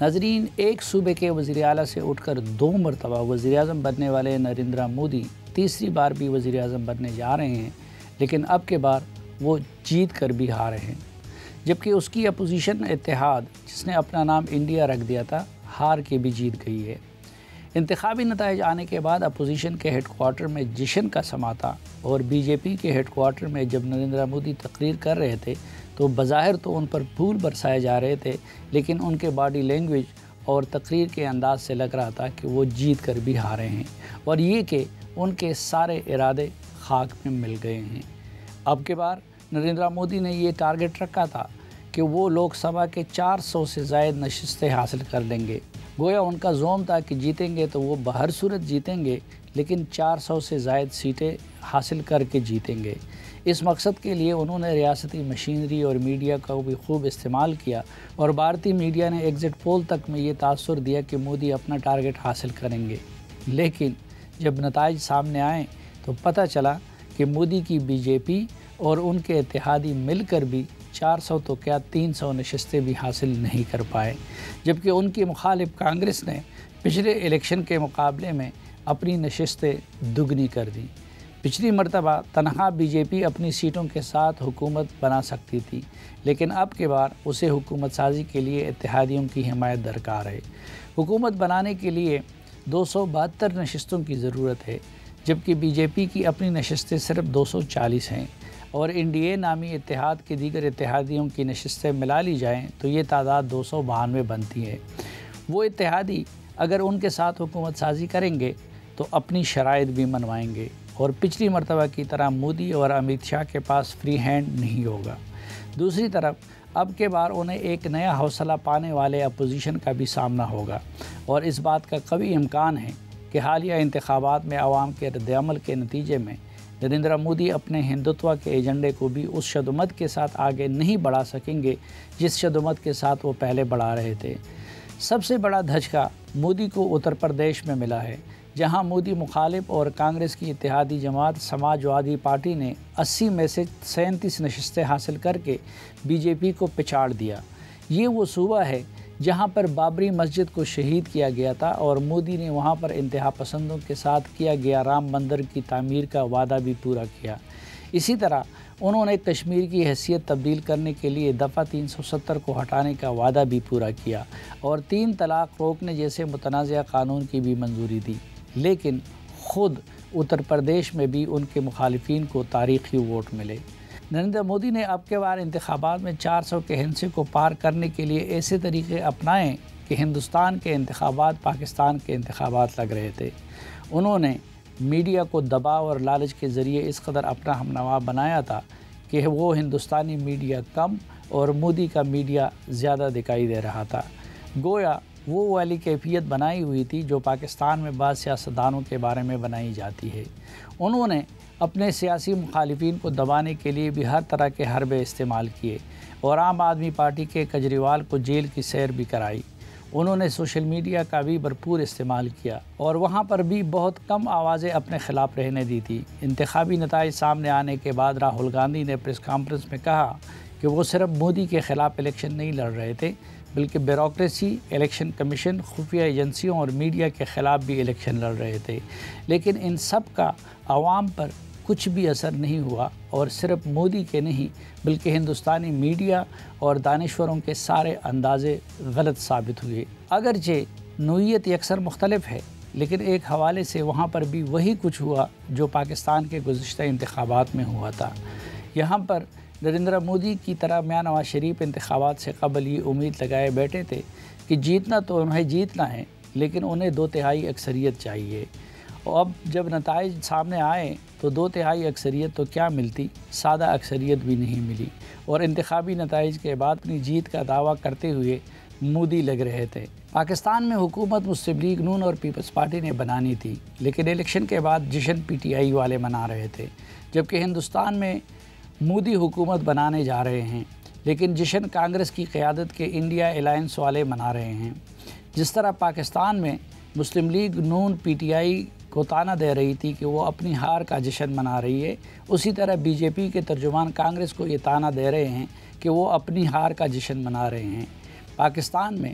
ناظرین، ایک صوبے کے وزیر اعلیٰ سے اٹھ کر 2 مرتبہ وزیر اعظم بننے والے نریندر مودی تیسری بار بھی وزیر اعظم بننے جا رہے ہیں، لیکن اب کے بار وہ جیت کر بھی ہار رہے ہیں، جبکہ اس کی اپوزیشن اتحاد جس نے اپنا نام انڈیا رکھ دیا تھا، ہار کے بھی جیت گئی ہے۔ انتخابی نتائج آنے کے بعد اپوزیشن کے ہیڈ کوارٹر میں جشن کا سما تھا، اور بی جے پی کے ہیڈ کوارٹر میں جب نریندر مودی تقریر کر رہے تھے تو بظاہر تو ان پر پھول برسائے جا رہے تھے، لیکن ان کے باڈی لینگویج اور تقریر کے انداز سے لگ رہا تھا کہ وہ جیت کر بھی ہارے ہیں، اور یہ کہ ان کے سارے ارادے خاک میں مل گئے ہیں۔ اب کے بار نریندر مودی نے یہ ٹارگٹ رکھا تھا کہ وہ لوک سبھا کے 400 سے زائد نشستیں حاصل کر لیں گے۔ گویا ان کا زوم تھا کہ جیتیں گے تو وہ بہر صورت جیتیں گے، لیکن 400 سے زائد سیٹیں حاصل کر کے جیتیں گے۔ اس مقصد کے لیے انہوں نے ریاستی مشینری اور میڈیا کا بھی خوب استعمال کیا، اور بھارتی میڈیا نے ایگزٹ پول تک میں یہ تاثر دیا کہ مودی اپنا ٹارگٹ حاصل کریں گے۔ لیکن جب نتائج سامنے آئیں تو پتہ چلا کہ مودی کی بی جے پی اور ان کے اتحادی مل کر بھی 400 تو کیا 300 نشستیں بھی حاصل نہیں کر پائے، جبکہ ان کی مخالف کانگریس نے پچھلے الیکشن کے مقابلے میں اپنی نشستیں دگنی کر دیں۔ پچھلی مرتبہ تنہا بی جے پی اپنی سیٹوں کے ساتھ حکومت بنا سکتی تھی، لیکن اب کے بار اسے حکومت سازی کے لیے اتحادیوں کی حمایت درکار ہے۔ حکومت بنانے کے لیے 272 نشستوں کی ضرورت ہے، جبکہ بی جے پی کی اپنی نشستیں صرف 240 ہیں، اور این ڈی اے نامی اتحاد کے دیگر اتحادیوں کی نشستیں ملا لی جائیں تو یہ تعداد 292 بنتی ہے۔ وہ اتحادی اگر ان کے ساتھ حکومت سازی کریں گے تو اپنی شرائط بھی منوائیں گے، اور پچھلی مرتبہ کی طرح مودی اور امت شاہ کے پاس فری ہینڈ نہیں ہوگا۔ دوسری طرف اب کے بار انہیں ایک نیا حوصلہ پانے والے اپوزیشن کا بھی سامنا ہوگا، اور اس بات کا قوی امکان ہے کہ حالیہ انتخابات میں عوام کے رد عمل کے نتیجے میں نریندر مودی اپنے ہندوتوا کے ایجنڈے کو بھی اس شدت کے ساتھ آگے نہیں بڑھا سکیں گے جس شدت کے ساتھ وہ پہلے بڑھا رہے تھے۔ سب سے بڑا دھچکا مودی کو اتر پردیش میں ملا ہے، جہاں مودی مخالف اور کانگریس کی اتحادی جماعت سماجوادی پارٹی نے 80 میں سے 37 نشستیں حاصل کر کے بی جے پی کو پچاڑ دیا۔ یہ وہ صوبہ ہے جہاں پر بابری مسجد کو شہید کیا گیا تھا، اور مودی نے وہاں پر انتہا پسندوں کے ساتھ کیا گیا رام مندر کی تعمیر کا وعدہ بھی پورا کیا۔ اسی طرح انہوں نے کشمیر کی حیثیت تبدیل کرنے کے لیے دفعہ 370 کو ہٹانے کا وعدہ بھی پورا کیا، اور 3 طلاق روکنے جیسے متنازعہ قانون کی بھی منظوری دی، لیکن خود اتر پردیش میں بھی ان کے مخالفین کو تاریخی ووٹ ملے۔ نریندر مودی نے اب کے بار انتخابات میں 400 کے ہندسے کو پار کرنے کے لیے ایسے طریقے اپنائے کہ ہندوستان کے انتخابات پاکستان کے انتخابات لگ رہے تھے۔ انہوں نے میڈیا کو دباؤ اور لالچ کے ذریعے اس قدر اپنا ہمنوا بنایا تھا کہ وہ ہندوستانی میڈیا کم اور مودی کا میڈیا زیادہ دکھائی دے رہا تھا۔ گویا وہ والی کیفیت بنائی ہوئی تھی جو پاکستان میں بعض سیاستدانوں کے بارے میں بنائی جاتی ہے۔ انہوں نے اپنے سیاسی مخالفین کو دبانے کے لیے بھی ہر طرح کے حربے استعمال کیے، اور عام آدمی پارٹی کے کیجریوال کو جیل کی سیر بھی کرائی۔ انہوں نے سوشل میڈیا کا بھی بھرپور استعمال کیا، اور وہاں پر بھی بہت کم آوازیں اپنے خلاف رہنے دی تھی۔ انتخابی نتائج سامنے آنے کے بعد راہل گاندھی نے پریس کانفرنس میں کہا کہ وہ صرف مودی کے خلاف الیکشن نہیں لڑ رہے تھے، بلکہ بیوروکریسی، الیکشن کمیشن، خفیہ ایجنسیوں اور میڈیا کے خلاف بھی الیکشن لڑ رہے تھے، لیکن ان سب کا عوام پر کچھ بھی اثر نہیں ہوا، اور صرف مودی کے نہیں بلکہ ہندوستانی میڈیا اور دانشوروں کے سارے اندازے غلط ثابت ہوئے۔ اگرچہ نوعیت یکسر مختلف ہے، لیکن ایک حوالے سے وہاں پر بھی وہی کچھ ہوا جو پاکستان کے گزشتہ انتخابات میں ہوا تھا۔ یہاں پر نریندر مودی کی طرح میاں نواز شریف انتخابات سے قبل یہ امید لگائے بیٹھے تھے کہ جیتنا تو انہیں جیتنا ہے، لیکن انہیں 2/3 اکثریت چاہیے۔ اور اب جب نتائج سامنے آئے تو 2/3 اکثریت تو کیا ملتی، سادہ اکثریت بھی نہیں ملی، اور انتخابی نتائج کے بعد اپنی جیت کا دعویٰ کرتے ہوئے مودی لگ رہے تھے۔ پاکستان میں حکومت مسلم لیگ نون اور پیپلز پارٹی نے بنانی تھی، لیکن الیکشن کے بعد جشن پی ٹی آئی والے منا رہے تھے، جبکہ ہندوستان میں مودی حکومت بنانے جا رہے ہیں، لیکن جشن کانگریس کی قیادت کے انڈیا الائنس والے منا رہے ہیں۔ جس طرح پاکستان میں مسلم league known P T I کو تانا دے رہی تھی کہ وہ اپنی ہار کا جشن منا رہی ہے، اسی طرح بی جے پی کے ترجمان کانگریس کو یہ تانا دے رہے ہیں کہ وہ اپنی ہار کا جشن منا رہے ہیں۔ پاکستان میں